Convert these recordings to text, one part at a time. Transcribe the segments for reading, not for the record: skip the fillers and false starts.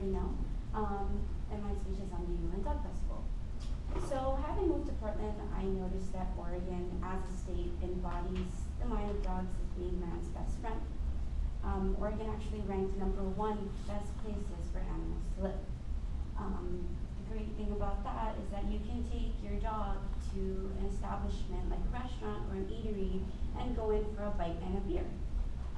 already know. And my speech is on the Yulin Dog Festival. So having moved to Portland, I noticed that Oregon as a state embodies the mind of dogs as being man's best friend. Oregon actually ranked #1 best places for animals to live. The great thing about that is that you can take your dog to an establishment like a restaurant or an eatery and go in for a bite and a beer.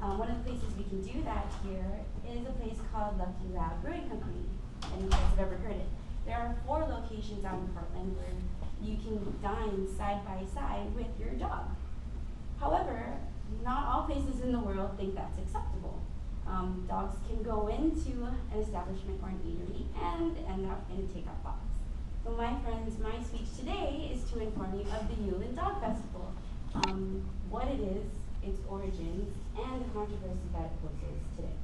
One of the places we can do that here is a place called Lucky Lab Brewing Company, and you guys have ever heard it. There are 4 locations out in Portland where you can dine side by side with your dog. However, not all places in the world think that's acceptable. Dogs can go into an establishment or an eatery and end up in a takeout box. So my friends, my speech today is to inform you of the Yulin Dog Festival, what it is, its origins, and the controversy that it poses today.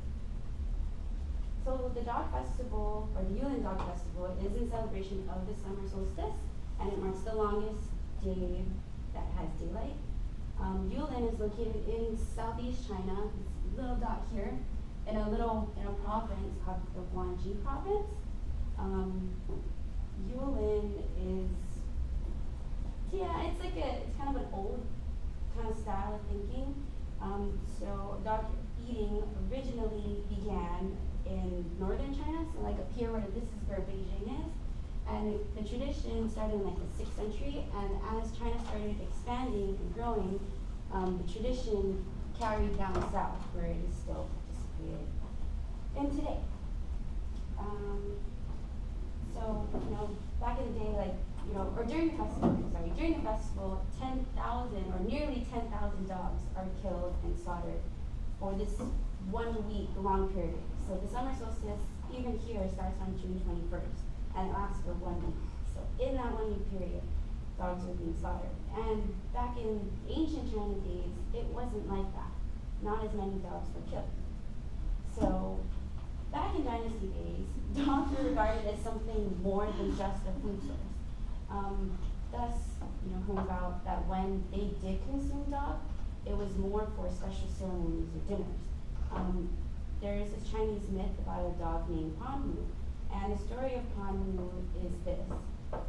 So the Dog Festival, or the Yulin Dog Festival, is in celebration of the summer solstice, and it marks the longest day that has daylight. Yulin is located in southeast China, this little dot here, in a province called the Guangxi province. Yulin is, it's kind of an old kind of style of thinking. So dog eating originally began in northern China, so like up here where this is where Beijing is. And the tradition started in like the 6th century, and as China started expanding and growing, the tradition carried down south where it is still participated in today. So, back in the day, or during the festival, 10,000 or nearly 10,000 dogs are killed and slaughtered for this 1 week long period. So the summer solstice, even here, starts on June 21st and it lasts for 1 week. So in that 1 week period, dogs are being slaughtered. And back in ancient China days, it wasn't like that. Not as many dogs were killed. So back in dynasty days, dogs were regarded as something more than just a food source. Thus, came about that when they did consume dog, it was more for special ceremonies or dinners. There is this Chinese myth about a dog named Panhu, and the story of Panhu is this,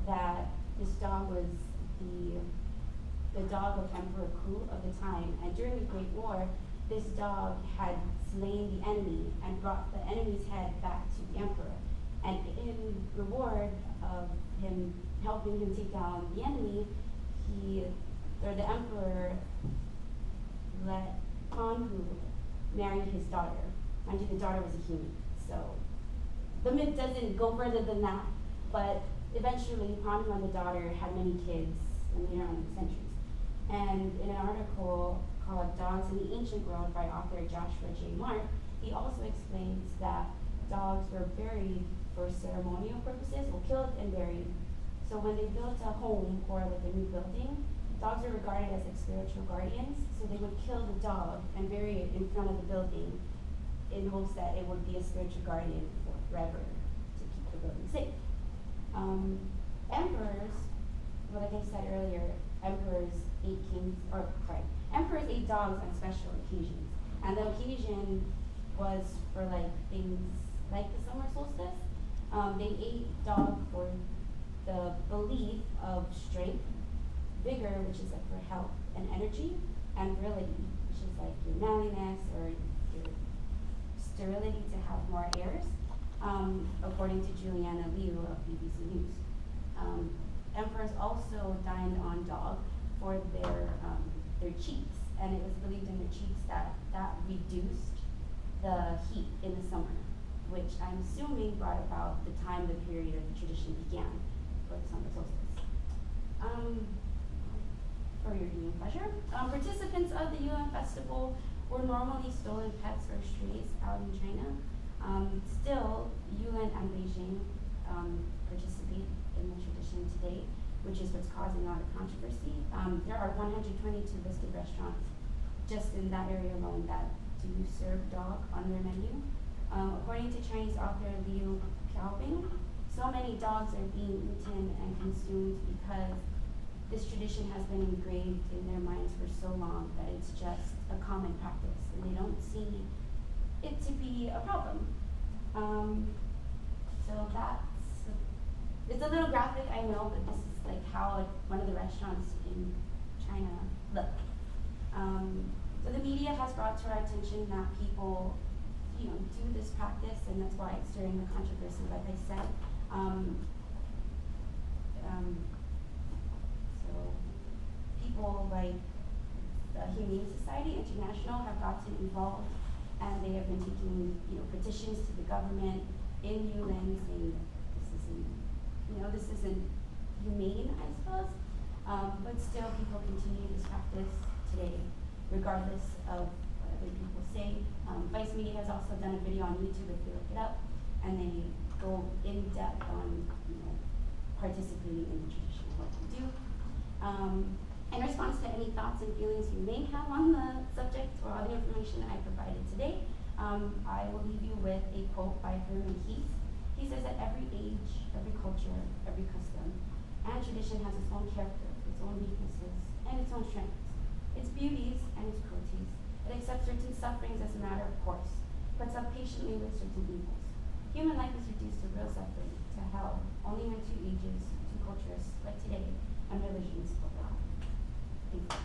that this dog was the dog of Emperor Ku of the time, and during the Great War, this dog had slain the enemy and brought the enemy's head back to the emperor. And in reward of him helping him take down the enemy, the emperor let Panhu marry his daughter. Mind you, the daughter was a human. So the myth doesn't go further than that, but eventually Panhu and the daughter had many kids later on in the centuries. And in an article called Dogs in the Ancient World by author Joshua J. Mark, he also explains that dogs were buried for ceremonial purposes, or killed and buried. So when they built a home or like a new building, dogs were regarded as like spiritual guardians, so they would kill the dog and bury it in front of the building in hopes that it would be a spiritual guardian forever to keep the building safe. Emperors, well, like I said earlier, emperors ate dogs on special occasions. And the occasion was for like things like the summer solstice. They ate dog for the belief of strength, vigor, which is like for health and energy, and virility, which is like your manliness or your sterility to have more heirs, according to Juliana Liu of BBC News. Emperors also dined on dog for their cheeks, and it was believed in their cheeks that reduced the heat in the summer, which I'm assuming brought about the time the period of the tradition began for the summer solstice. For your viewing pleasure, participants of the Yulin Festival were normally stolen pets or strays out in China. Still, Yulin and Beijing participate in the tradition today, which is what's causing a lot of controversy. There are 122 listed restaurants just in that area alone that do serve dog on their menu. According to Chinese author Liu Xiaobing, so many dogs are being eaten and consumed because this tradition has been engraved in their minds for so long that it's just a common practice, and they don't see it to be a problem. So it's a little graphic, I know, but this is like how one of the restaurants in China looked. So the media has brought to our attention that people, do this practice, and that's why it's stirring the controversy, like I said. So people like the Humane Society International have gotten involved, and they have been taking, petitions to the government in Yulin saying this isn't humane, I suppose. But still, people continue this practice today, regardless of what other people say. Vice Media has also done a video on YouTube if you look it up, and they go in depth on, participating in the tradition of what we do. In response to any thoughts and feelings you may have on the subject or all the information I provided today, I will leave you with a quote by Herman Heath. He says that every age, every culture, every custom, and tradition has its own character, its own weaknesses, and its own strengths, its beauties and its cruelties. It accepts certain sufferings as a matter of course, puts up patiently with certain evils. Human life is reduced to real suffering, to hell, only when two ages, two cultures, like today, and religions overlap. Thank you.